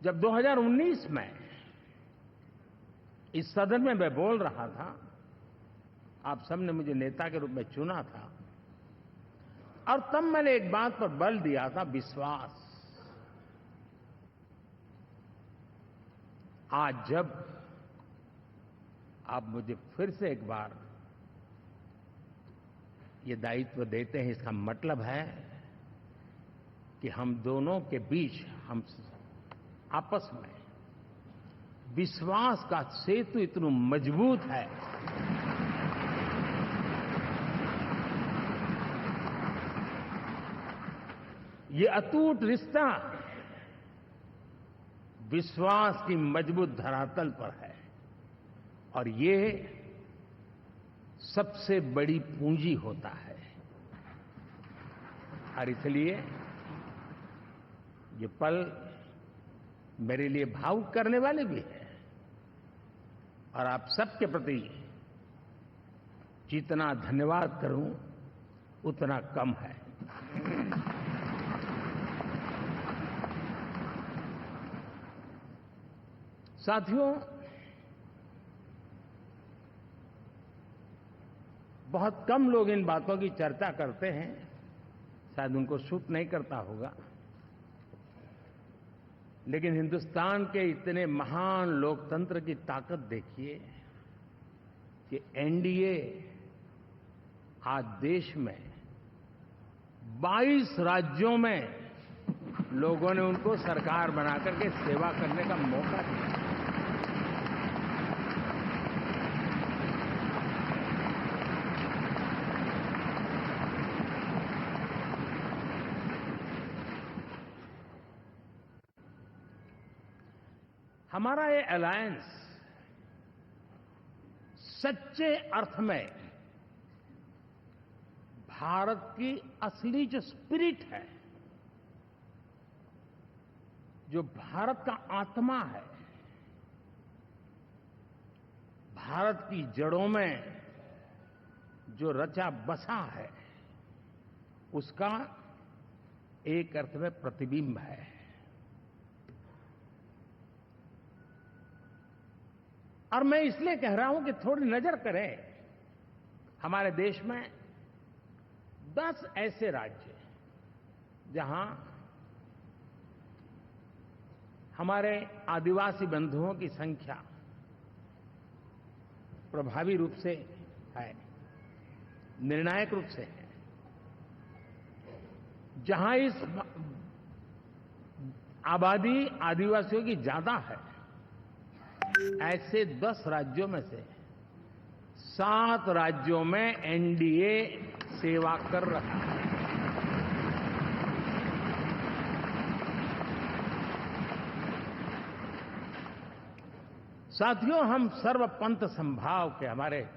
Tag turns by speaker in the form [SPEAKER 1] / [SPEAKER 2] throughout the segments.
[SPEAKER 1] जब 2019 में इस सदन में मैं बोल रहा था, आप सबने मुझे नेता के रूप में चुना था और तब मैंने एक बात पर बल दिया था, विश्वास। आज जब आप मुझे फिर से एक बार ये दायित्व देते हैं, इसका मतलब है कि हम दोनों के बीच, हम आपस में विश्वास का सेतु इतना मजबूत है ये अटूट रिश्ता विश्वास की मजबूत धरातल पर है और ये सबसे बड़ी पूंजी होता है। और इसलिए ये पल मेरे लिए भावुक करने वाले भी है और आप सबके प्रति जितना धन्यवाद करूं उतना कम है। साथियों, बहुत कम लोग इन बातों की चर्चा करते हैं, शायद उनको सूट नहीं करता होगा, लेकिन हिंदुस्तान के इतने महान लोकतंत्र की ताकत देखिए कि एनडीए आज देश में 22 राज्यों में लोगों ने उनको सरकार बनाकर के सेवा करने का मौका दिया। हमारा ये अलायंस सच्चे अर्थ में भारत की असली जो स्पिरिट है, जो भारत का आत्मा है, भारत की जड़ों में जो रचा बसा है, उसका एक अर्थ में प्रतिबिंब है। और मैं इसलिए कह रहा हूं कि थोड़ी नजर करें, हमारे देश में 10 ऐसे राज्य जहां हमारे आदिवासी बंधुओं की संख्या प्रभावी रूप से है, निर्णायक रूप से है, जहां इस आबादी आदिवासियों की ज्यादा है, ऐसे 10 राज्यों में से 7 राज्यों में एनडीए सेवा कर रहा है। साथियों, हम सर्वपंथ संभाव के हमारे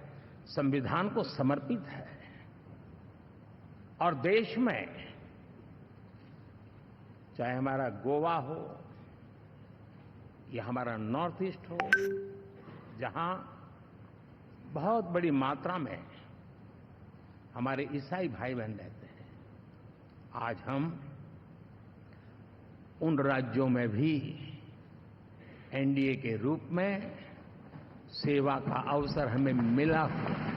[SPEAKER 1] संविधान को समर्पित है और देश में चाहे हमारा गोवा हो या हमारा नॉर्थ ईस्ट हो, जहां बहुत बड़ी मात्रा में हमारे ईसाई भाई बहन रहते हैं, आज हम उन राज्यों में भी एनडीए के रूप में सेवा का अवसर हमें मिला हुआ है।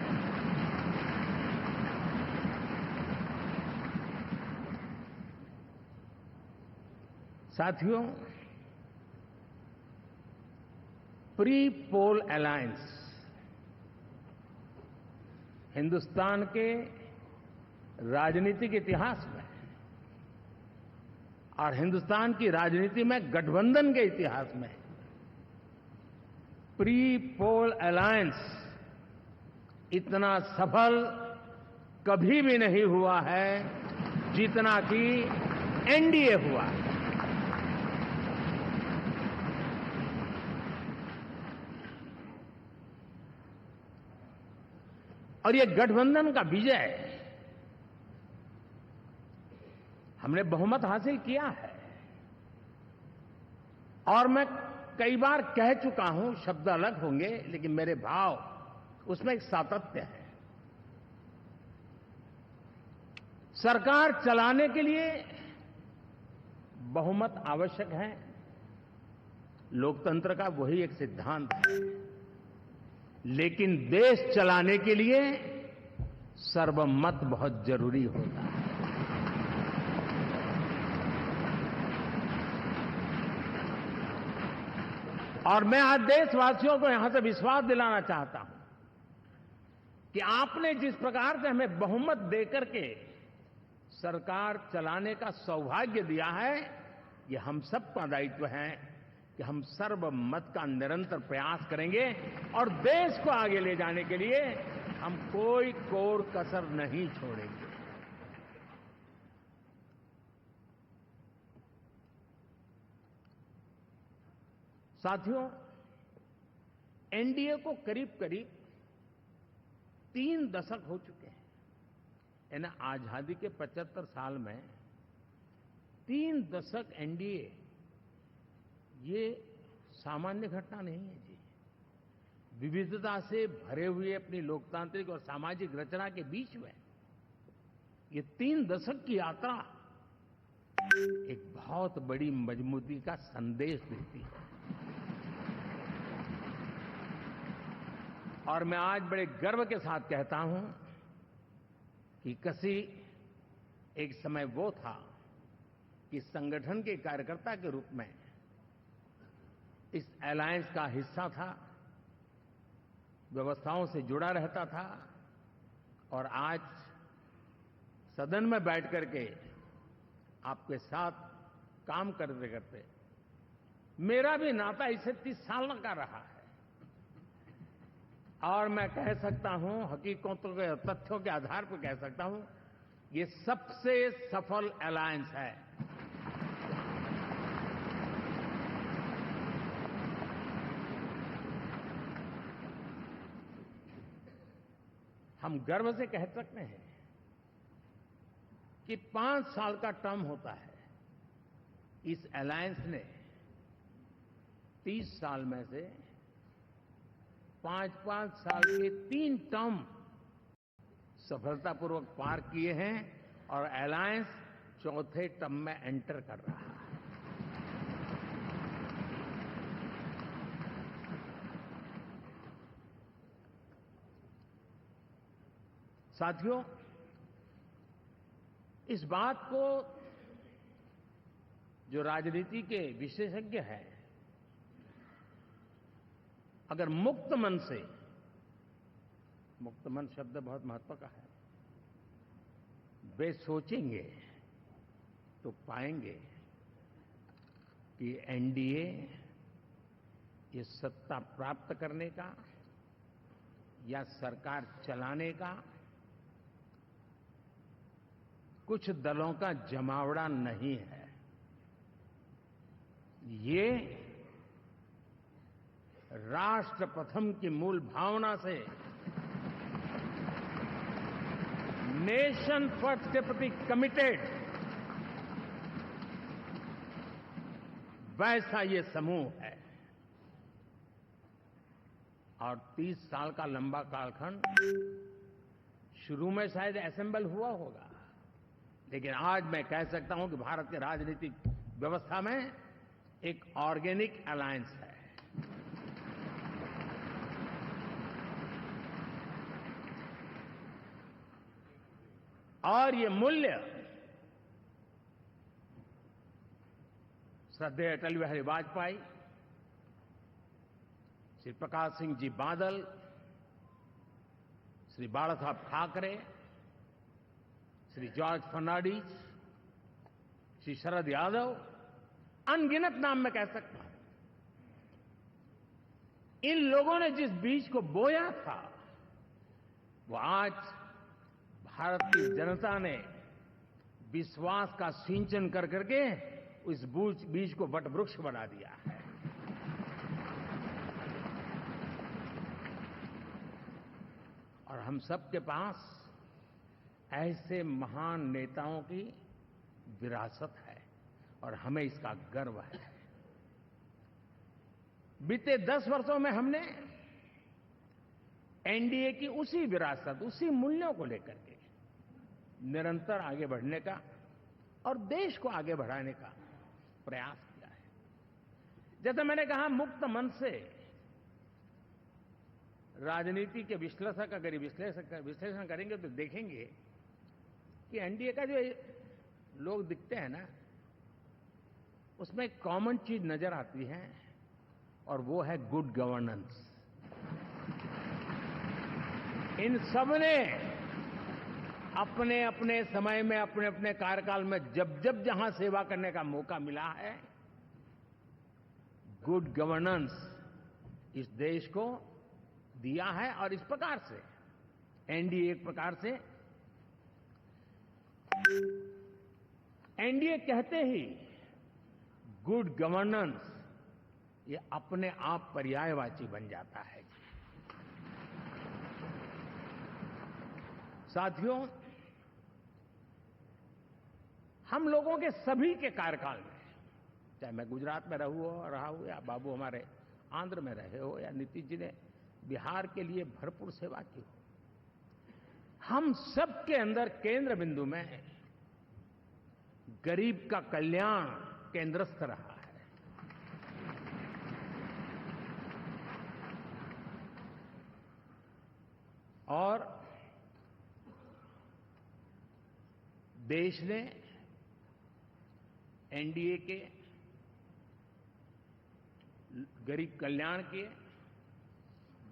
[SPEAKER 1] साथियों, प्री पोल अलायंस हिंदुस्तान के राजनीतिक इतिहास में और हिंदुस्तान की राजनीति में गठबंधन के इतिहास में प्री पोल अलायंस इतना सफल कभी भी नहीं हुआ है जितना कि एनडीए हुआ है। और ये गठबंधन का विजय, हमने बहुमत हासिल किया है और मैं कई बार कह चुका हूं, शब्द अलग होंगे लेकिन मेरे भाव उसमें एक सातत्य है। सरकार चलाने के लिए बहुमत आवश्यक है, लोकतंत्र का वही एक सिद्धांत है। लेकिन देश चलाने के लिए सर्वमत बहुत जरूरी होता है। और मैं आज देशवासियों को यहां से विश्वास दिलाना चाहता हूं कि आपने जिस प्रकार से हमें बहुमत देकर के सरकार चलाने का सौभाग्य दिया है, ये हम सबका दायित्व है कि हम सर्वमत का निरंतर प्रयास करेंगे और देश को आगे ले जाने के लिए हम कोई कोर कसर नहीं छोड़ेंगे। साथियों, एनडीए को करीब करीब 3 दशक हो चुके हैं। यानी आजादी के 75 साल में 3 दशक एनडीए, ये सामान्य घटना नहीं है जी। विविधता से भरे हुए अपनी लोकतांत्रिक और सामाजिक रचना के बीच में ये 3 दशक की यात्रा एक बहुत बड़ी मजबूती का संदेश देती है। और मैं आज बड़े गर्व के साथ कहता हूं कि किसी एक समय वो था कि संगठन के कार्यकर्ता के रूप में इस अलायंस का हिस्सा था, व्यवस्थाओं से जुड़ा रहता था, और आज सदन में बैठ करके आपके साथ काम करते करते मेरा भी नाता इससे 30 साल का रहा है। और मैं कह सकता हूं, हकीकतों के तथ्यों के आधार पर कह सकता हूं, ये सबसे सफल अलायंस है। हम गर्व से कह सकते हैं कि 5 साल का टर्म होता है। इस अलायंस ने 30 साल में से 5-5 साल के 3 टर्म सफलतापूर्वक पार किए हैं और अलायंस 4थे टर्म में एंटर कर रहा है। साथियों, इस बात को जो राजनीति के विशेषज्ञ हैं, अगर मुक्त मन से, मुक्त मन शब्द बहुत महत्व का है, वे सोचेंगे तो पाएंगे कि एनडीए ये सत्ता प्राप्त करने का या सरकार चलाने का कुछ दलों का जमावड़ा नहीं है। ये राष्ट्र प्रथम की मूल भावना से, नेशन फर्स्ट के प्रति कमिटेड वैसा ये समूह है। और 30 साल का लंबा कालखंड शुरू में शायद असेंबल हुआ होगा, लेकिन आज मैं कह सकता हूं कि भारत के राजनीतिक व्यवस्था में एक ऑर्गेनिक अलायंस है। और ये मूल्य श्रद्धेय अटल बिहारी वाजपेयी, श्री प्रकाश सिंह जी बादल, श्री बाला साहब ठाकरे, श्री जॉर्ज फर्नांडिस, श्री शरद यादव, अनगिनत नाम मैं कह सकता हूं, इन लोगों ने जिस बीज को बोया था, वो आज भारत की जनता ने विश्वास का सिंचन कर करके उस बीज को वटवृक्ष बना दिया है। और हम सबके पास ऐसे महान नेताओं की विरासत है और हमें इसका गर्व है। बीते 10 वर्षों में हमने एनडीए की उसी विरासत, उसी मूल्यों को लेकर के निरंतर आगे बढ़ने का और देश को आगे बढ़ाने का प्रयास किया है। जैसे मैंने कहा, मुक्त मन से राजनीति के विश्लेषक अगर विश्लेषण करेंगे तो देखेंगे कि एनडीए का जो लोग दिखते हैं ना, उसमें एक कॉमन चीज नजर आती है और वो है गुड गवर्नेंस। इन सब ने अपने अपने समय में, अपने अपने कार्यकाल में जब जब जहां सेवा करने का मौका मिला है, गुड गवर्नेंस इस देश को दिया है। और इस प्रकार से एनडीए एक प्रकार से, एनडीए कहते ही गुड गवर्नेंस ये अपने आप पर्यायवाची बन जाता है। साथियों, हम लोगों के सभी के कार्यकाल में, चाहे मैं गुजरात में रहा हूं या बाबू हमारे आंध्र में रहे हो, या नीतीश जी ने बिहार के लिए भरपूर सेवा की हो, हम सबके अंदर केंद्र बिंदु में गरीब का कल्याण केंद्रस्थ रहा है। और देश ने एनडीए के गरीब कल्याण के,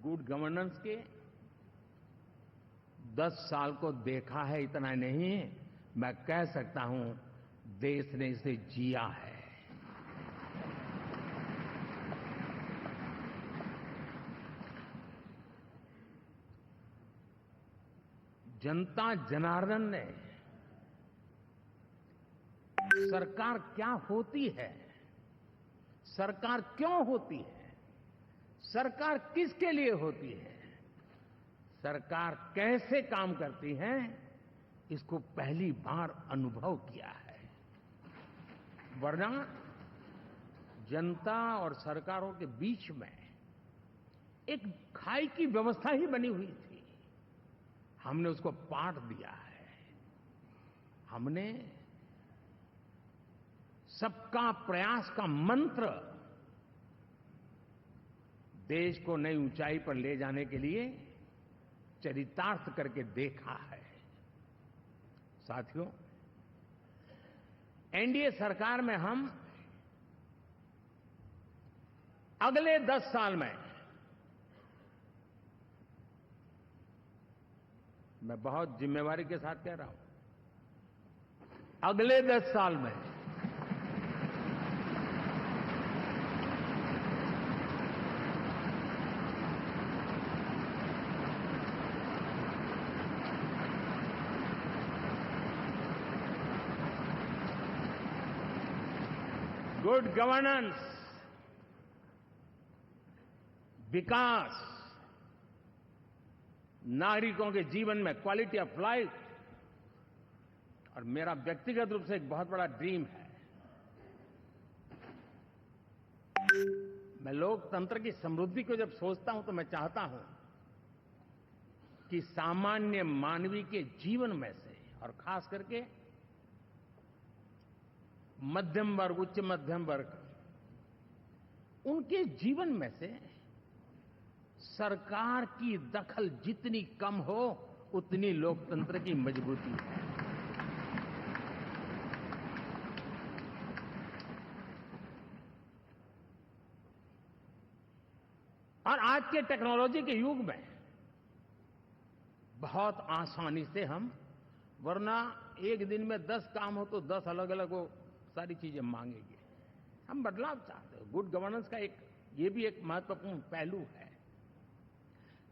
[SPEAKER 1] गुड गवर्नेंस के 10 साल को देखा है। इतना नहीं, मैं कह सकता हूं देश ने इसे जिया है। जनता जनार्दन ने सरकार क्या होती है, सरकार क्यों होती है, सरकार किसके लिए होती है, सरकार कैसे काम करती है, इसको पहली बार अनुभव किया है। वरना जनता और सरकारों के बीच में एक खाई की व्यवस्था ही बनी हुई थी। हमने उसको पाट दिया है। हमने सबका प्रयास का मंत्र देश को नई ऊंचाई पर ले जाने के लिए चरितार्थ करके देखा है। साथियों, एनडीए सरकार में हम अगले 10 साल में, मैं बहुत जिम्मेवारी के साथ कह रहा हूं, अगले 10 साल में गुड गवर्नेंस, विकास, नागरिकों के जीवन में क्वालिटी ऑफ लाइफ, और मेरा व्यक्तिगत रूप से एक बहुत बड़ा ड्रीम है, मैं लोकतंत्र की समृद्धि को जब सोचता हूं तो मैं चाहता हूं कि सामान्य मानवीय के जीवन में से, और खास करके मध्यम वर्ग, उच्च मध्यम वर्ग, उनके जीवन में से सरकार की दखल जितनी कम हो, उतनी लोकतंत्र की मजबूती है। और आज के टेक्नोलॉजी के युग में बहुत आसानी से हम, वरना एक दिन में 10 काम हो तो 10 अलग अलग वो सारी चीजें मांगेंगे। हम बदलाव चाहते हैं। गुड गवर्नेंस का ये भी एक महत्वपूर्ण पहलू है।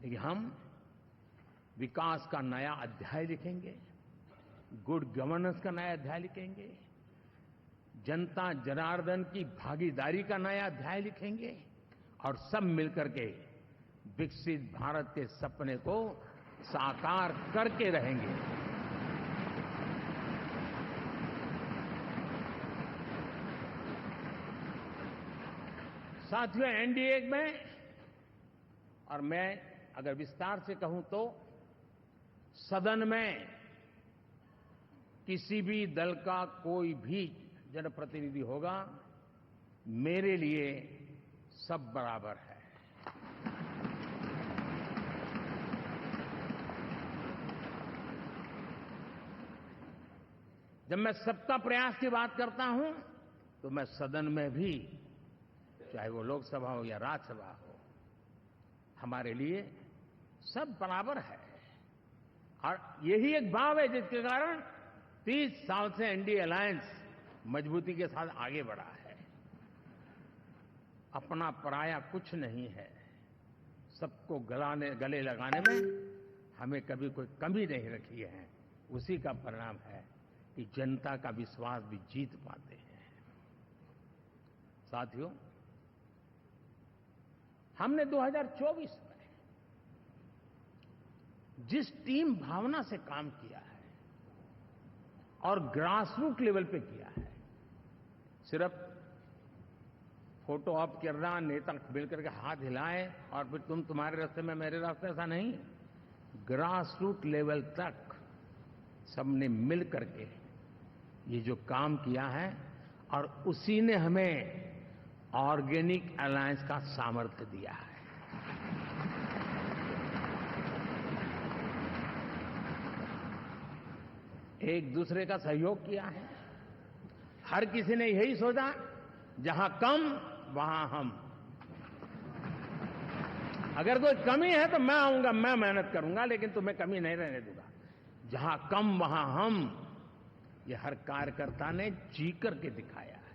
[SPEAKER 1] लेकिन हम विकास का नया अध्याय लिखेंगे, गुड गवर्नेंस का नया अध्याय लिखेंगे, जनता जनार्दन की भागीदारी का नया अध्याय लिखेंगे, और सब मिलकर के विकसित भारत के सपने को साकार करके रहेंगे। साथियों, एनडीए में, और मैं अगर विस्तार से कहूं तो सदन में किसी भी दल का कोई भी जनप्रतिनिधि होगा, मेरे लिए सब बराबर है। जब मैं सबका प्रयास की बात करता हूं तो मैं सदन में भी, चाहे वो लोकसभा हो या राज्यसभा हो, हमारे लिए सब बराबर है। और यही एक भाव है जिसके कारण 30 साल से एनडीए अलायंस मजबूती के साथ आगे बढ़ा है। अपना पराया कुछ नहीं है। सबको गले लगाने में हमें कभी कोई कमी नहीं रखी है। उसी का परिणाम है कि जनता का विश्वास भी जीत पाते हैं। साथियों, हमने 2024 में जिस टीम भावना से काम किया है और ग्रासरूट लेवल पे किया है, सिर्फ फोटो ऑप करना, नेता मिलकर के हाथ हिलाएं और फिर तुम्हारे रास्ते में मेरे रास्ते, ऐसा नहीं। ग्रासरूट लेवल तक सबने मिल करके ये जो काम किया है और उसी ने हमें ऑर्गेनिक अलायंस का सामर्थ्य दिया है। एक दूसरे का सहयोग किया है। हर किसी ने यही सोचा, जहां कम वहां हम। अगर कोई कमी है तो मैं आऊंगा, मैं मेहनत करूंगा, लेकिन तुम्हें कमी नहीं रहने दूंगा। जहां कम वहां हम, ये हर कार्यकर्ता ने जी करके दिखाया है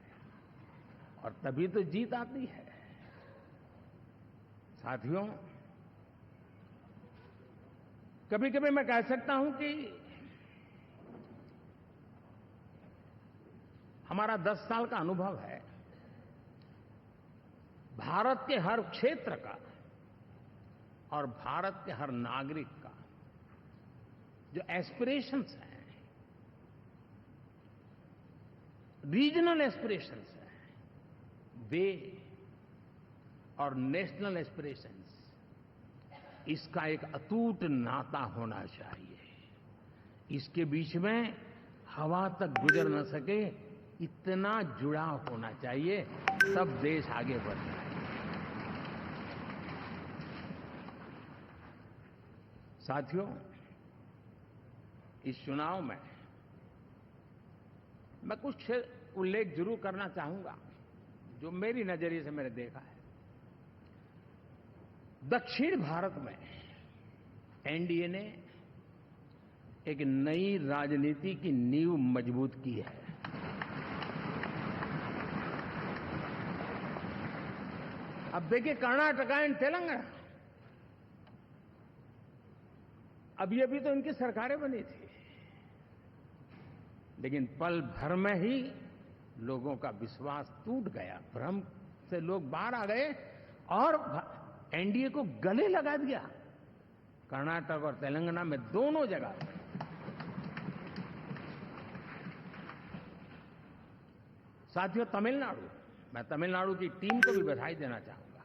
[SPEAKER 1] और तभी तो जीत आती है। साथियों, कभी कभी मैं कह सकता हूं कि हमारा 10 साल का अनुभव है। भारत के हर क्षेत्र का और भारत के हर नागरिक का जो एस्पिरेशंस हैं, रीजनल एस्पिरेशंस हैं, वे और नेशनल एस्पिरेशंस, इसका एक अटूट नाता होना चाहिए। इसके बीच में हवा तक गुजर न सके, इतना जुड़ाव होना चाहिए, तब देश आगे बढ़ता है। साथियों, इस चुनाव में मैं कुछ उल्लेख जरूर करना चाहूंगा जो मेरी नजरिए से मैंने देखा है। दक्षिण भारत में एनडीए ने एक नई राजनीति की नींव मजबूत की है। अब देखिए, कर्नाटक एंड तेलंगाना, अभी तो इनकी सरकारें बनी थी, लेकिन पल भर में ही लोगों का विश्वास टूट गया। भ्रम से लोग बाहर आ गए और एनडीए को गले लगा दिया। कर्नाटक और तेलंगाना में दोनों जगह। साथियों, तमिलनाडु, मैं तमिलनाडु की टीम को भी बधाई देना चाहूंगा।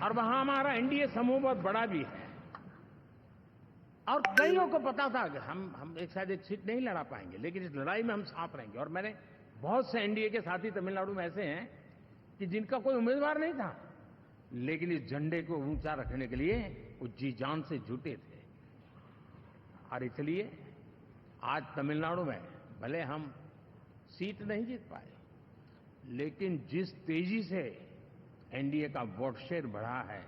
[SPEAKER 1] और वहां हमारा एनडीए समूह बहुत बड़ा भी है और कईयों को पता था कि हम शायद एक सीट नहीं लड़ा पाएंगे, लेकिन इस लड़ाई में हम साथ रहेंगे। और मैंने बहुत से एनडीए के साथी तमिलनाडु में ऐसे हैं कि जिनका कोई उम्मीदवार नहीं था, लेकिन इस झंडे को ऊंचा रखने के लिए वो जी जान से जुटे थे। और इसलिए आज तमिलनाडु में भले हम सीट नहीं जीत पाए, लेकिन जिस तेजी से एनडीए का वोट शेयर बढ़ा है,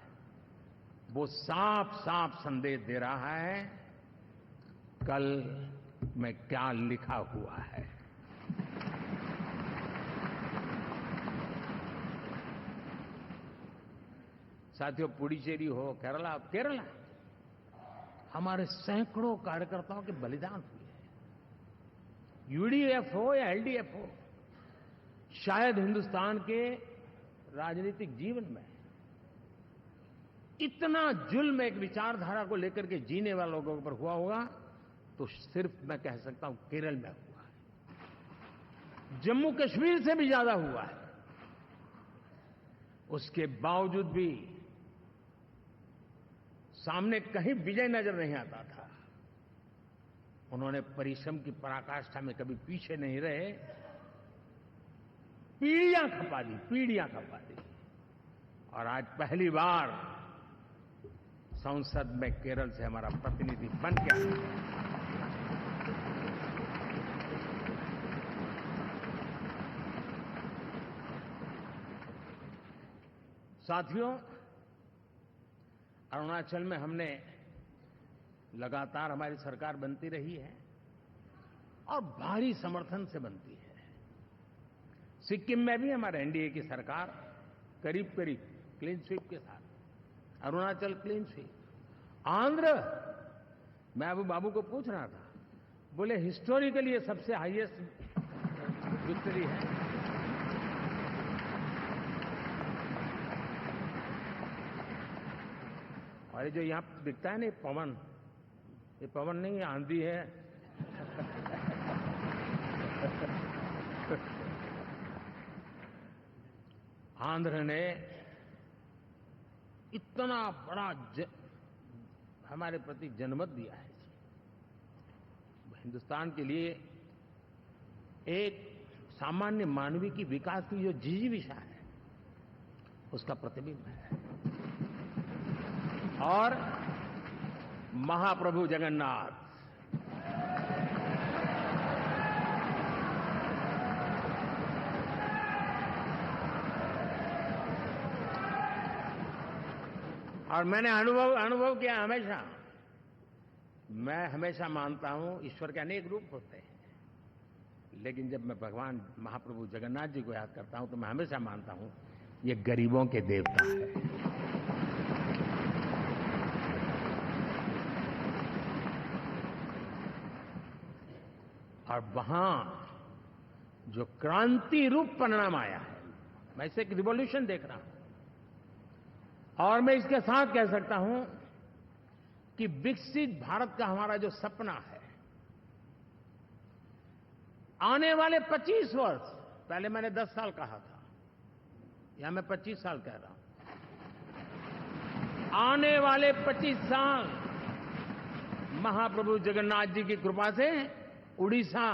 [SPEAKER 1] वो साफ साफ संदेश दे रहा है कल में क्या लिखा हुआ है। साथियों, पुडुचेरी हो, केरला, हमारे सैकड़ों कार्यकर्ताओं के बलिदान हुए हैं। यूडीएफ हो या एलडीएफ हो, शायद हिंदुस्तान के राजनीतिक जीवन में इतना जुल्म एक विचारधारा को लेकर के जीने वाले लोगों पर हुआ होगा तो सिर्फ मैं कह सकता हूं केरल में हुआ है। जम्मू कश्मीर से भी ज्यादा हुआ है। उसके बावजूद भी सामने कहीं विजय नजर नहीं आता था। उन्होंने परिश्रम की पराकाष्ठा में कभी पीछे नहीं रहे पीढ़ियां खपा दी। और आज पहली बार संसद में केरल से हमारा प्रतिनिधि बन के आया। साथियों, अरुणाचल में हमने लगातार हमारी सरकार बनती रही है और भारी समर्थन से बनती है। सिक्किम में भी हमारे एनडीए की सरकार करीब करीब क्लीन स्वीप के साथ, अरुणाचल क्लीन स्वीप। आंध्र, मैं अबू बाबू को पूछ रहा था, बोले हिस्टोरिकली ये सबसे हाईएस्ट विक्ट्री है। और ये जो यहां दिखता है ना पवन, ये पवन नहीं, आंधी है। आंध्र ने इतना बड़ा हमारे प्रति जनमत दिया है। हिंदुस्तान के लिए एक सामान्य मानवीय की विकास की जो जिजीविषा है, उसका प्रतिबिंब है। और महाप्रभु जगन्नाथ, और मैंने अनुभव किया हमेशा। मैं हमेशा मानता हूं ईश्वर के अनेक रूप होते हैं, लेकिन जब मैं भगवान महाप्रभु जगन्नाथ जी को याद करता हूं तो मैं हमेशा मानता हूं ये गरीबों के देवता है। और वहां जो क्रांति रूप परिणाम आया है, मैं इसे एक रिवॉल्यूशन देख रहा हूं। और मैं इसके साथ कह सकता हूं कि विकसित भारत का हमारा जो सपना है, आने वाले 25 वर्ष, पहले मैंने 10 साल कहा था, यहां मैं 25 साल कह रहा हूं। आने वाले 25 साल महाप्रभु जगन्नाथ जी की कृपा से उड़ीसा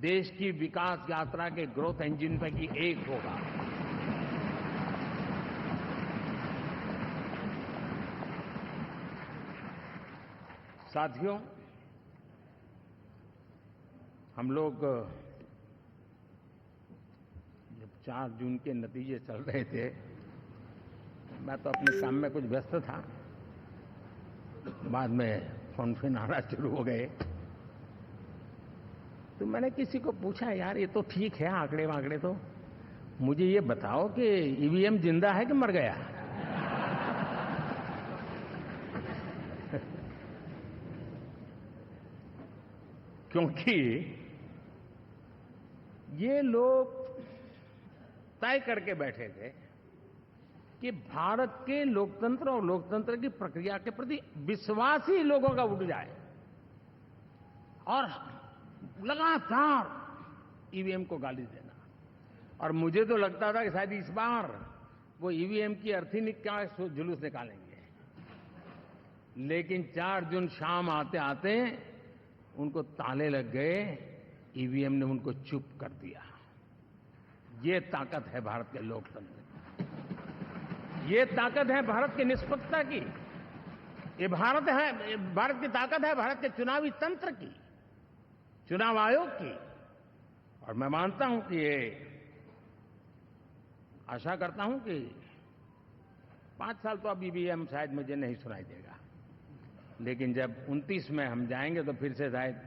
[SPEAKER 1] देश की विकास यात्रा के ग्रोथ इंजन पैकी एक होगा। साथियों, हम लोग जब 4 जून के नतीजे चल रहे थे, मैं तो अपने काम में कुछ व्यस्त था, बाद में फोन आना शुरू हो गए। तो मैंने किसी को पूछा, यार ये तो ठीक है आंकड़े वांकड़े, तो मुझे ये बताओ कि ईवीएम जिंदा है कि मर गया? क्योंकि ये लोग तय करके बैठे थे कि भारत के लोकतंत्र और लोकतंत्र की प्रक्रिया के प्रति विश्वास ही लोगों का उठ जाए, और लगातार ईवीएम को गाली देना। और मुझे तो लगता था कि शायद इस बार वो ईवीएम की अर्थी का जुलूस निकालेंगे, लेकिन 4 जून शाम आते आते उनको ताले लग गए, ईवीएम ने उनको चुप कर दिया। ये ताकत है भारत के लोकतंत्र की, ये ताकत है भारत की निष्पक्षता की, ये भारत की ताकत है भारत के चुनावी तंत्र की, चुनाव आयोग की। और मैं मानता हूं कि ये आशा करता हूं कि 5 साल तो अब ईवीएम शायद मुझे नहीं सुनाई देगा, लेकिन जब 29 में हम जाएंगे तो फिर से शायद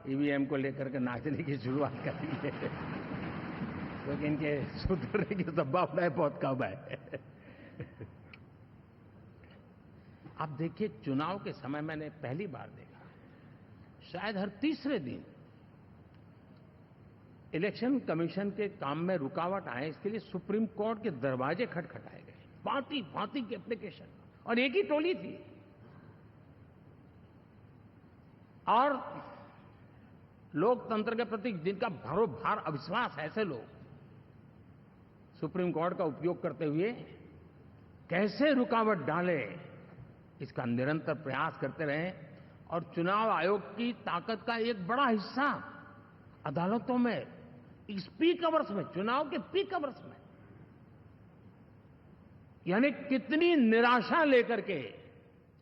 [SPEAKER 1] ईवीएम को लेकर के नाचने की शुरुआत करेंगे, क्योंकि इनके सुधरने की संभावना बहुत कम है। अब देखिए, चुनाव के समय मैंने पहली बार देखा, शायद हर तीसरे दिन इलेक्शन कमीशन के काम में रुकावट आए, इसके लिए सुप्रीम कोर्ट के दरवाजे खटखटाए गए, भांति भांति की एप्लीकेशन, और एक ही टोली थी। और लोकतंत्र के प्रति जिनका भरोभार अविश्वास, ऐसे लोग सुप्रीम कोर्ट का उपयोग करते हुए कैसे रुकावट डाले, इसका निरंतर प्रयास करते रहे। और चुनाव आयोग की ताकत का एक बड़ा हिस्सा अदालतों में इस पीक आवर्स में, चुनाव के पीक आवर्स में, यानी कितनी निराशा लेकर के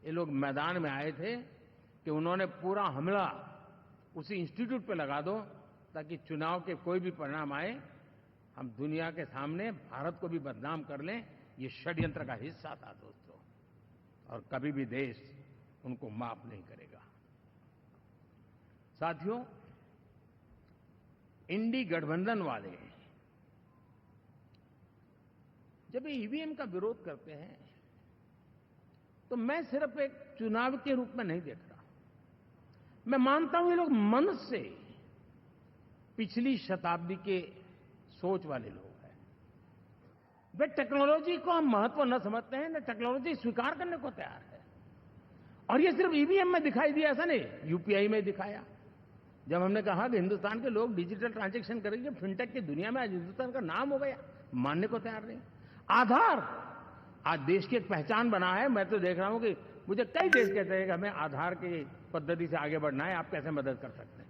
[SPEAKER 1] ये लोग मैदान में आए थे कि उन्होंने पूरा हमला उसी इंस्टीट्यूट पे लगा दो ताकि चुनाव के कोई भी परिणाम आए, हम दुनिया के सामने भारत को भी बदनाम कर लें। ये षड्यंत्र का हिस्सा था दोस्तों, और कभी भी देश उनको माफ नहीं करेगा। साथियों, इंडी गठबंधन वाले जब ईवीएम का विरोध करते हैं तो मैं सिर्फ एक चुनाव के रूप में नहीं देख रहा। मैं मानता हूं ये लोग मन से पिछली शताब्दी के सोच वाले लोग हैं। वे टेक्नोलॉजी को हम महत्व न समझते हैं, न टेक्नोलॉजी स्वीकार करने को तैयार है। और ये सिर्फ ईवीएम में दिखाई दिया, ऐसा नहीं, यूपीआई में दिखाया। जब हमने कहा कि हिंदुस्तान के लोग डिजिटल ट्रांजैक्शन करेंगे, फिनटेक की दुनिया में आज हिंदुस्तान का नाम हो गया, मानने को तैयार नहीं। आधार आज देश की एक पहचान बना है। मैं तो देख रहा हूं कि मुझे कई देश कहते हैं कि हमें आधार की पद्धति से आगे बढ़ना है, आप कैसे मदद कर सकते हैं।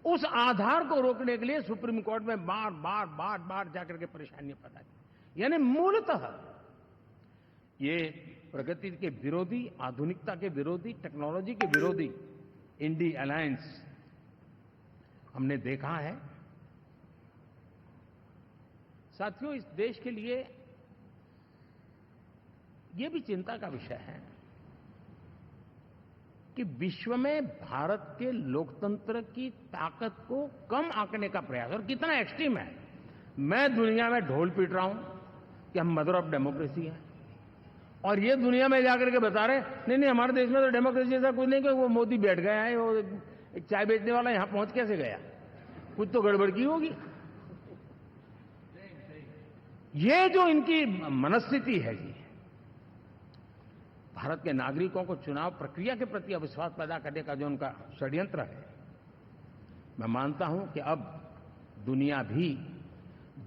[SPEAKER 1] उस आधार को रोकने के लिए सुप्रीम कोर्ट में बार बार जाकर के परेशानियां पैदा की। यानी मूलतः ये प्रगति के विरोधी, आधुनिकता के विरोधी, टेक्नोलॉजी के विरोधी इंडी अलायंस हमने देखा है। साथियों, इस देश के लिए यह भी चिंता का विषय है कि विश्व में भारत के लोकतंत्र की ताकत को कम आंकने का प्रयास, और कितना एक्सट्रीम है। मैं दुनिया में ढोल पीट रहा हूं कि हम मदर ऑफ डेमोक्रेसी है, और ये दुनिया में जाकर के बता रहे नहीं हमारे देश में तो डेमोक्रेसी जैसा कुछ नहीं, कि वो मोदी बैठ गया है, वो एक चाय बेचने वाला यहां पहुंच कैसे गया, कुछ तो गड़बड़ की होगी। ये जो इनकी मनस्थिति है जी, भारत के नागरिकों को चुनाव प्रक्रिया के प्रति अविश्वास पैदा करने का जो उनका षड्यंत्र है, मैं मानता हूं कि अब दुनिया भी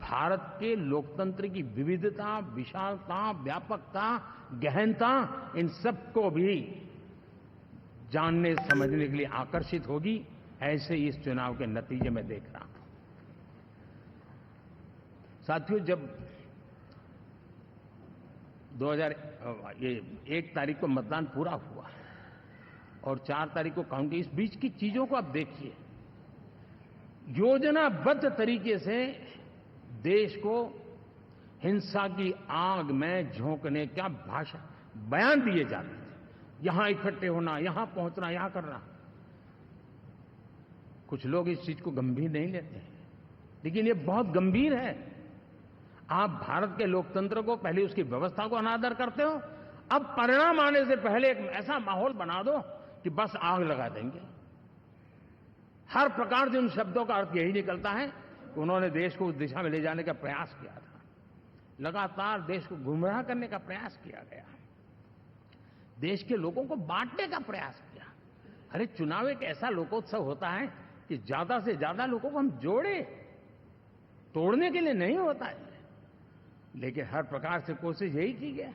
[SPEAKER 1] भारत के लोकतंत्र की विविधता, विशालता, व्यापकता, गहनता, इन सबको भी जानने समझने के लिए आकर्षित होगी। ऐसे इस चुनाव के नतीजे में देख रहा हूं। साथियों, जब 1 तारीख को मतदान पूरा हुआ और 4 तारीख को काउंटिंग, इस बीच की चीजों को आप देखिए। योजनाबद्ध तरीके से देश को हिंसा की आग में झोंकने का बयान दिए जाते थे। यहां इकट्ठे होना, यहां पहुंचना, यहां करना। कुछ लोग इस चीज को गंभीर नहीं लेते हैं, लेकिन ये बहुत गंभीर है। आप भारत के लोकतंत्र को, पहले उसकी व्यवस्था को अनादर करते हो, अब परिणाम आने से पहले एक ऐसा माहौल बना दो कि बस आग लगा देंगे। हर प्रकार से उन शब्दों का अर्थ यही निकलता है कि उन्होंने देश को उस दिशा में ले जाने का प्रयास किया था। लगातार देश को गुमराह करने का प्रयास किया गया, देश के लोगों को बांटने का प्रयास किया। अरे, चुनाव एक ऐसा लोकोत्सव होता है कि ज्यादा से ज्यादा लोगों को हम जोड़े, तोड़ने के लिए नहीं होता है। लेकिन हर प्रकार से कोशिश यही की गई।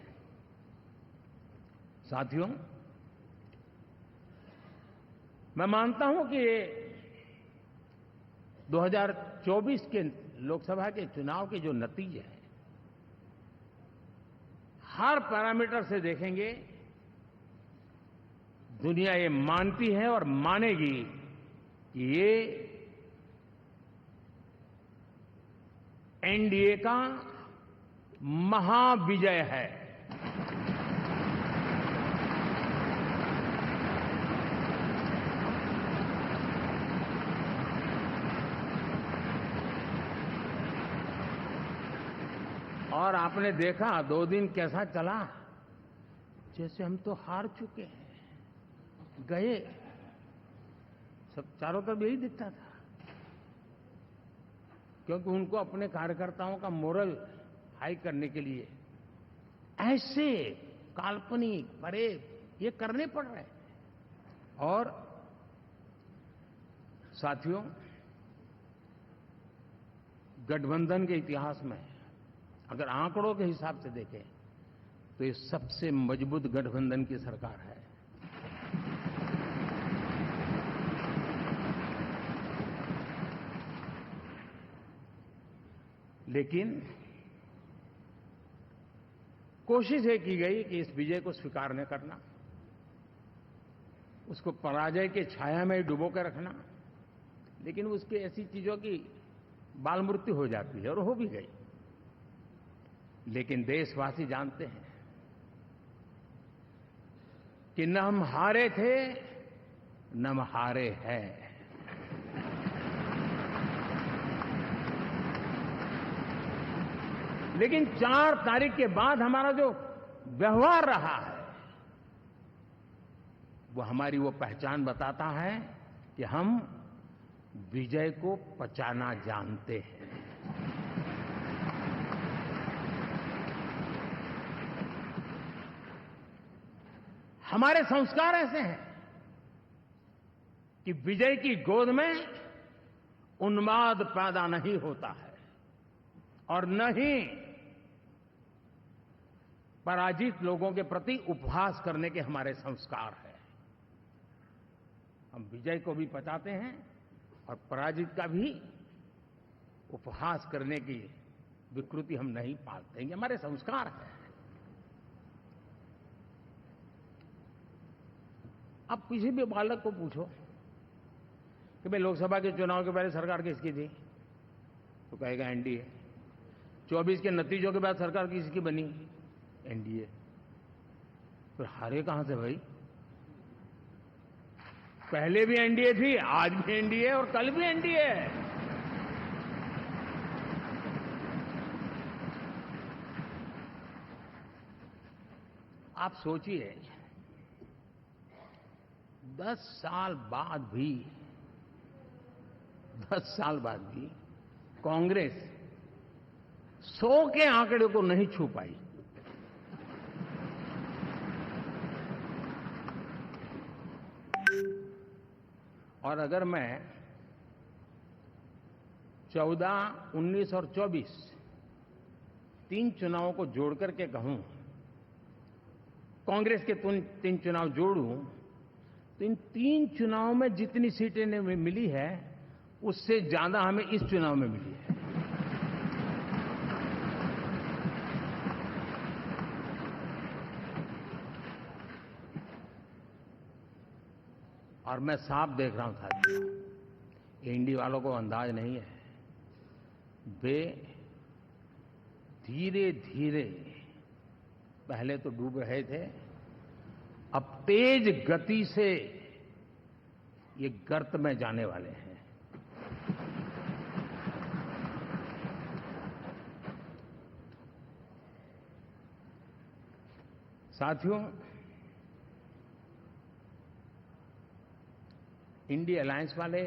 [SPEAKER 1] साथियों, मैं मानता हूं कि 2024 के लोकसभा के चुनाव के जो नतीजे हैं, हर पैरामीटर से देखेंगे, दुनिया ये मानती है और मानेगी कि ये एनडीए का महाविजय है। और आपने देखा 2 दिन कैसा चला, जैसे हम तो हार चुके हैं, गए। सब चारों तरफ यही दिखता था, क्योंकि उनको अपने कार्यकर्ताओं का मोरल हाई करने के लिए ऐसे काल्पनिक परेड ये करने पड़ रहे हैं। और साथियों, गठबंधन के इतिहास में अगर आंकड़ों के हिसाब से देखें तो ये सबसे मजबूत गठबंधन की सरकार है। लेकिन कोशिश ये की गई कि इस विजय को स्वीकार न करना, उसको पराजय के छाया में डुबो कर रखना, लेकिन उसकी ऐसी चीजों की बाल मृत्यु हो जाती है और हो भी गई। लेकिन देशवासी जानते हैं कि न हम हारे थे न हम हारे हैं। लेकिन 4 तारीख के बाद हमारा जो व्यवहार रहा है वो हमारी वो पहचान बताता है कि हम विजय को पचाना जानते हैं। हमारे संस्कार ऐसे हैं कि विजय की गोद में उन्माद पैदा नहीं होता है और न ही पराजित लोगों के प्रति उपहास करने के हमारे संस्कार हैं। हम विजय को भी पचाते हैं और पराजित का भी उपहास करने की विकृति हम नहीं पालते। ये हमारे संस्कार हैं। अब किसी भी बालक को पूछो कि भाई लोकसभा के चुनाव के पहले सरकार किसकी थी, तो कहेगा एनडीए। 24 के नतीजों के बाद सरकार किसकी बनी, एनडीए। फिर हारे कहां से भाई? पहले भी एनडीए थी, आज भी एनडीए और कल भी एनडीए है। आप सोचिए 10 साल बाद भी कांग्रेस 100 के आंकड़े को नहीं छू पाई। और अगर मैं 14, 19 और 24 3 चुनावों को जोड़ करके कहूं, कांग्रेस के 3 चुनाव जोड़ूं, तो इन 3 चुनावों में जितनी सीटें मिली है उससे ज्यादा हमें इस चुनाव में मिली है। और मैं साफ देख रहा हूं साथियों, एनडीए वालों को अंदाज नहीं है। वे धीरे धीरे पहले तो डूब रहे थे, अब तेज गति से ये गर्त में जाने वाले हैं। साथियों, इंडिया अलायंस वाले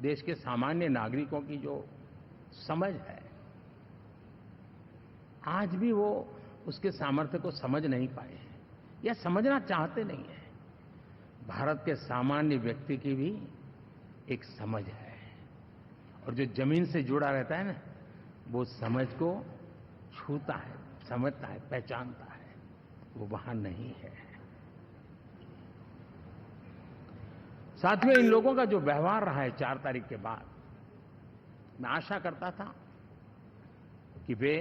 [SPEAKER 1] देश के सामान्य नागरिकों की जो समझ है, आज भी वो उसके सामर्थ्य को समझ नहीं पाए हैं या समझना चाहते नहीं है। भारत के सामान्य व्यक्ति की भी एक समझ है और जो जमीन से जुड़ा रहता है ना, वो समझ को छूता है, समझता है, पहचानता है। वो वहां नहीं है। साथियों, इन लोगों का जो व्यवहार रहा है 4 तारीख के बाद, मैं आशा करता था कि वे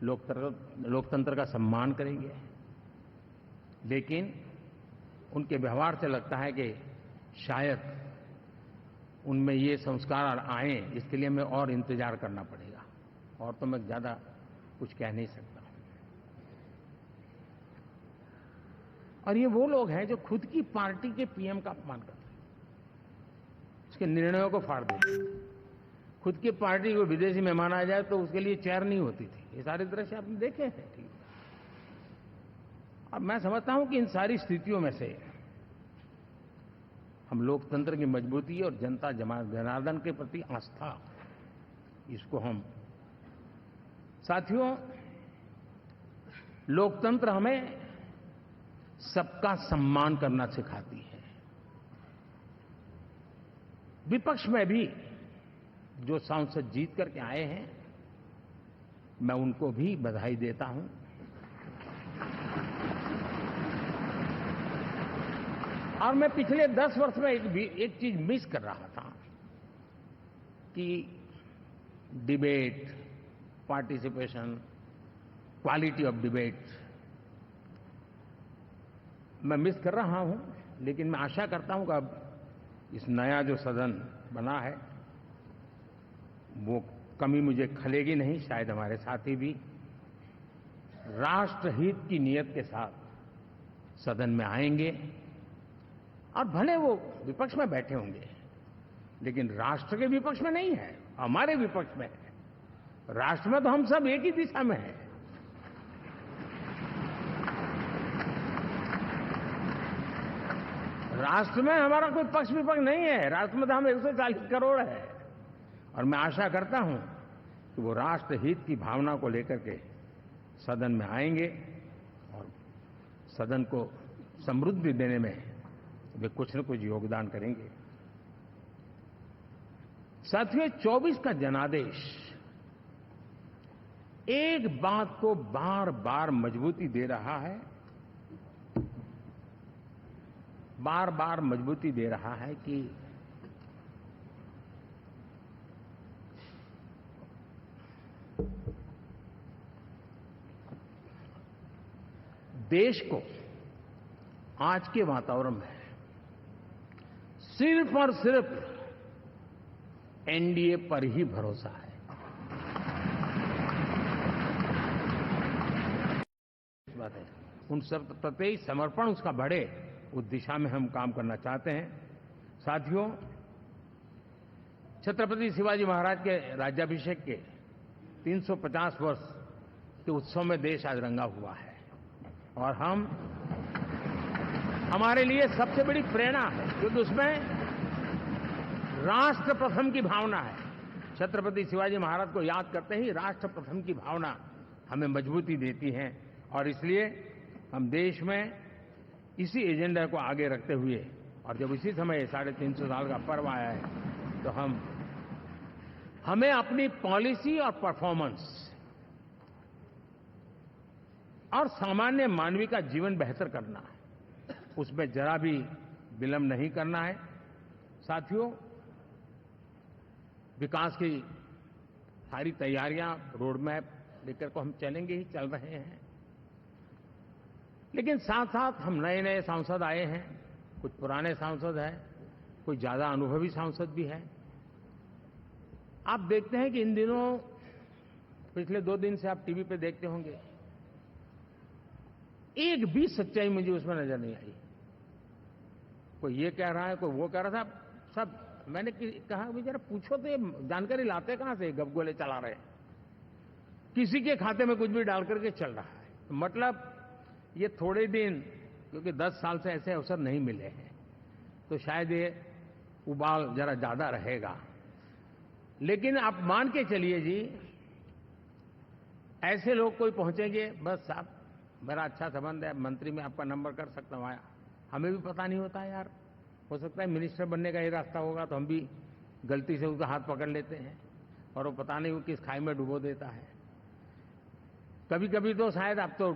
[SPEAKER 1] लोकतंत्र का सम्मान करेंगे, लेकिन उनके व्यवहार से लगता है कि शायद उनमें ये संस्कार आए, इसके लिए हमें और इंतजार करना पड़ेगा। और तो मैं ज्यादा कुछ कह नहीं सकता। और ये वो लोग हैं जो खुद की पार्टी के पीएम का अपमान करते हैं, उसके निर्णयों को फाड़ देते हैं। खुद की पार्टी को विदेशी मेहमान आ जाए तो उसके लिए चेयर नहीं होती थी। ये सारे दृश्य आपने देखे हैं। ठीक, अब मैं समझता हूं कि इन सारी स्थितियों में से हम लोकतंत्र की मजबूती और जनता जनार्दन के प्रति आस्था, इसको हम, साथियों, लोकतंत्र हमें सबका सम्मान करना सिखाती है। विपक्ष में भी जो सांसद जीत करके आए हैं, मैं उनको भी बधाई देता हूं। और मैं पिछले 10 वर्ष में एक चीज मिस कर रहा था कि debate, participation, quality of debate मैं मिस कर रहा हूं, लेकिन मैं आशा करता हूं कि अब इस नया जो सदन बना है वो कमी मुझे खलेगी नहीं। शायद हमारे साथी भी राष्ट्रहित की नीयत के साथ सदन में आएंगे और भले वो विपक्ष में बैठे होंगे, लेकिन राष्ट्र के विपक्ष में नहीं है, हमारे विपक्ष में है। राष्ट्र में तो हम सब एक ही दिशा में हैं। राष्ट्र में हमारा कोई पक्ष विपक्ष नहीं है। राष्ट्र में तो हम 140 करोड़ है। और मैं आशा करता हूं कि वो राष्ट्रहित की भावना को लेकर के सदन में आएंगे और सदन को समृद्धि देने में वे कुछ न कुछ योगदान करेंगे। साथियों, 24 का जनादेश एक बात को बार बार मजबूती दे रहा है, बार बार मजबूती दे रहा है कि देश को आज के वातावरण में सिर्फ और सिर्फ एनडीए पर ही भरोसा है। बात है, उन सब प्रति समर्पण उसका बढ़े, उस दिशा में हम काम करना चाहते हैं। साथियों, छत्रपति शिवाजी महाराज के राज्याभिषेक के 350 वर्ष के उत्सव में देश आज रंगा हुआ है और हमारे लिए सबसे बड़ी प्रेरणा है, क्योंकि उसमें राष्ट्र प्रथम की भावना है। छत्रपति शिवाजी महाराज को याद करते ही राष्ट्र प्रथम की भावना हमें मजबूती देती है और इसलिए हम देश में इसी एजेंडा को आगे रखते हुए और जब इसी समय 350 साल का पर्व आया है तो हमें अपनी पॉलिसी और परफॉर्मेंस और सामान्य मानवीय का जीवन बेहतर करना है, उसमें जरा भी विलंब नहीं करना है। साथियों, विकास की सारी तैयारियां, रोड मैप लेकर को हम चलेंगे ही, चल रहे हैं, लेकिन साथ साथ हम नए नए सांसद आए हैं, कुछ पुराने सांसद हैं, कुछ ज्यादा अनुभवी सांसद भी हैं। आप देखते हैं कि इन दिनों पिछले 2 दिन से आप टीवी पे देखते होंगे, एक भी सच्चाई मुझे उसमें नजर नहीं आई। कोई ये कह रहा है, कोई वो कह रहा था, सब मैंने कहा भी जरा पूछो तो ये जानकारी लाते कहां से, गपगोले चला रहे, किसी के खाते में कुछ भी डाल करके चल रहा है। तो मतलब ये थोड़े दिन, क्योंकि 10 साल से ऐसे अवसर नहीं मिले हैं, तो शायद ये उबाल जरा ज्यादा रहेगा। लेकिन आप मान के चलिए जी, ऐसे लोग कोई पहुंचेंगे, बस साहब मेरा अच्छा संबंध है, मंत्री में आपका नंबर कर सकता हूं, आया, हमें भी पता नहीं होता यार, हो सकता है मिनिस्टर बनने का ही रास्ता होगा तो हम भी गलती से उसका हाथ पकड़ लेते हैं और वो पता नहीं वो किस खाई में डुबो देता है। कभी कभी तो शायद अब तो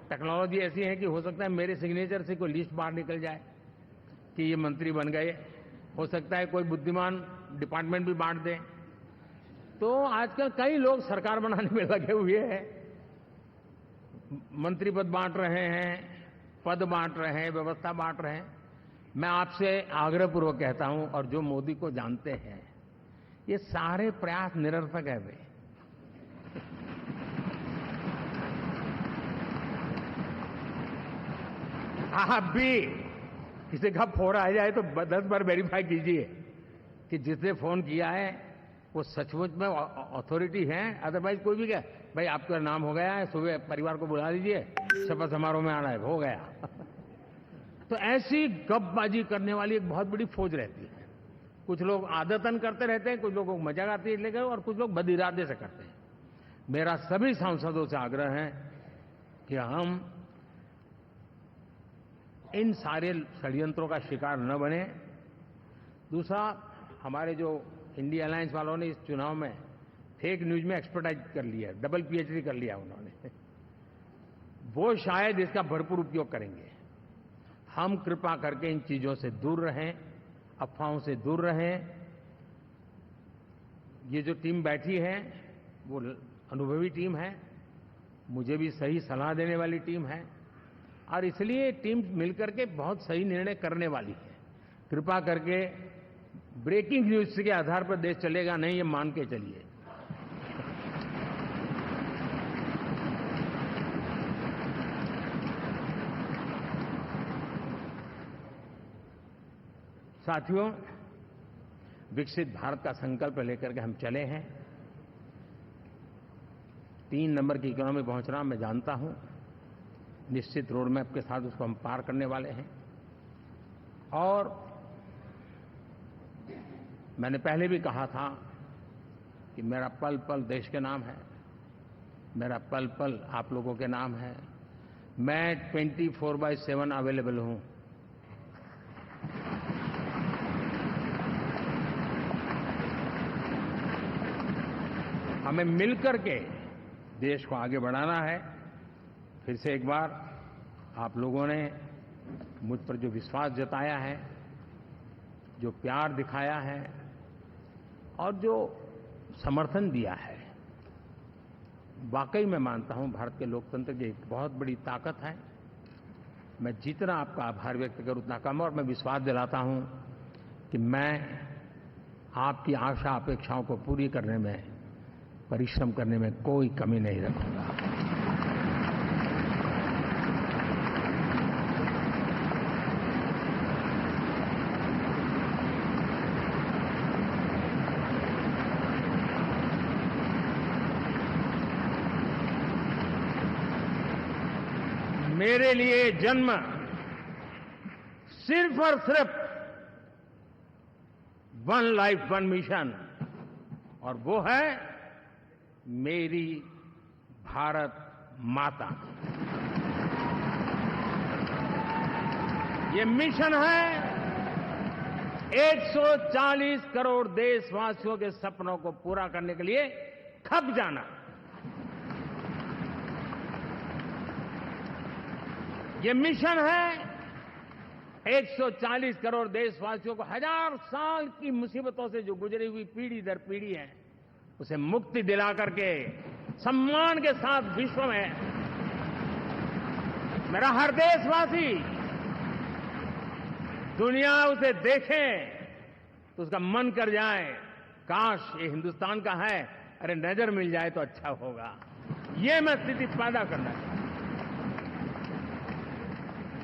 [SPEAKER 1] टेक्नोलॉजी ऐसी है कि हो सकता है मेरे सिग्नेचर से कोई लिस्ट बाहर निकल जाए कि ये मंत्री बन गए, हो सकता है कोई बुद्धिमान डिपार्टमेंट भी बांट दे। तो आजकल कई लोग सरकार बनाने में लगे हुए हैं, मंत्री पद बांट रहे हैं, पद बांट रहे हैं, व्यवस्था बांट रहे हैं। मैं आपसे आग्रहपूर्वक कहता हूं, और जो मोदी को जानते हैं, ये सारे प्रयास निरर्थक है। वे आप भी किसी का फोन आ जाए तो 10 बार वेरीफाई कीजिए कि जिसने फोन किया है वो सचमुच में अथॉरिटी है। अदरवाइज कोई भी कहे भाई आपका नाम हो गया है, सुबह परिवार को बुला लीजिए, शपथ समारोह में आना है, हो गया। तो ऐसी गपबाजी करने वाली एक बहुत बड़ी फौज रहती है। कुछ लोग आदतन करते रहते हैं, कुछ लोगों को मजाक आती है लेकर, और कुछ लोग बदइरादे से करते हैं। मेरा सभी सांसदों से आग्रह है कि हम इन सारे षड्यंत्रों का शिकार न बने। दूसरा, हमारे जो इंडिया अलायंस वालों ने इस चुनाव में फेक न्यूज में एक्सपर्टाइज कर लिया, डबल पीएचडी कर लिया उन्होंने, वो शायद इसका भरपूर उपयोग करेंगे। हम कृपा करके इन चीजों से दूर रहें, अफवाहों से दूर रहें। ये जो टीम बैठी है वो अनुभवी टीम है, मुझे भी सही सलाह देने वाली टीम है और इसलिए टीम मिलकर के बहुत सही निर्णय करने वाली है। कृपा करके ब्रेकिंग न्यूज के आधार पर देश चलेगा नहीं, ये मान के चलिए। साथियों, विकसित भारत का संकल्प लेकर के हम चले हैं। 3 नंबर की इकोनॉमी पहुंचना मैं जानता हूं, निश्चित रोड मैप के साथ उसको हम पार करने वाले हैं। और मैंने पहले भी कहा था कि मेरा पल पल देश के नाम है, मेरा पल पल आप लोगों के नाम है। मैं 24/7 अवेलेबल हूं। हमें मिलकर के देश को आगे बढ़ाना है। फिर से एक बार आप लोगों ने मुझ पर जो विश्वास जताया है, जो प्यार दिखाया है और जो समर्थन दिया है, वाकई मैं मानता हूं भारत के लोकतंत्र की एक बहुत बड़ी ताकत है। मैं जितना आपका आभार व्यक्त करूं उतना कम, और मैं विश्वास दिलाता हूं कि मैं आपकी आशा अपेक्षाओं को पूरी करने में, परिश्रम करने में कोई कमी नहीं रखूंगा। मेरे लिए जन्म सिर्फ और सिर्फ वन लाइफ वन मिशन, और वो है मेरी भारत माता। ये मिशन है 140 करोड़ देशवासियों के सपनों को पूरा करने के लिए खप जाना। ये मिशन है 140 करोड़ देशवासियों को 1000 साल की मुसीबतों से जो गुजरी हुई पीढ़ी दर पीढ़ी है, उसे मुक्ति दिला करके सम्मान के साथ विश्व में मेरा हर देशवासी दुनिया उसे देखे तो उसका मन कर जाए, काश ये हिंदुस्तान का है, अरे नजर मिल जाए तो अच्छा होगा। ये मैं स्थिति पैदा करना चाहता हूं।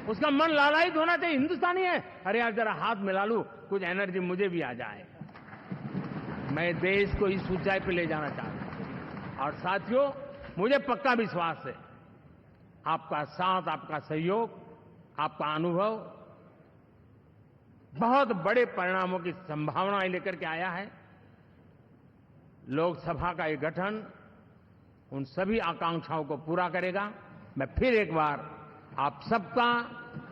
[SPEAKER 1] उसका मन लालायित होना चाहिए, हिंदुस्तानी है, अरे यार जरा हाथ मिला लूं, कुछ एनर्जी मुझे भी आ जाए। मैं देश को इस ऊंचाई पे ले जाना चाहता हूं। और साथियों, मुझे पक्का विश्वास है आपका साथ, आपका सहयोग, आपका अनुभव बहुत बड़े परिणामों की संभावनाएं लेकर के आया है। लोकसभा का ये गठन उन सभी आकांक्षाओं को पूरा करेगा। मैं फिर एक बार आप सबका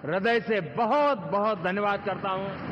[SPEAKER 1] हृदय से बहुत बहुत धन्यवाद करता हूं।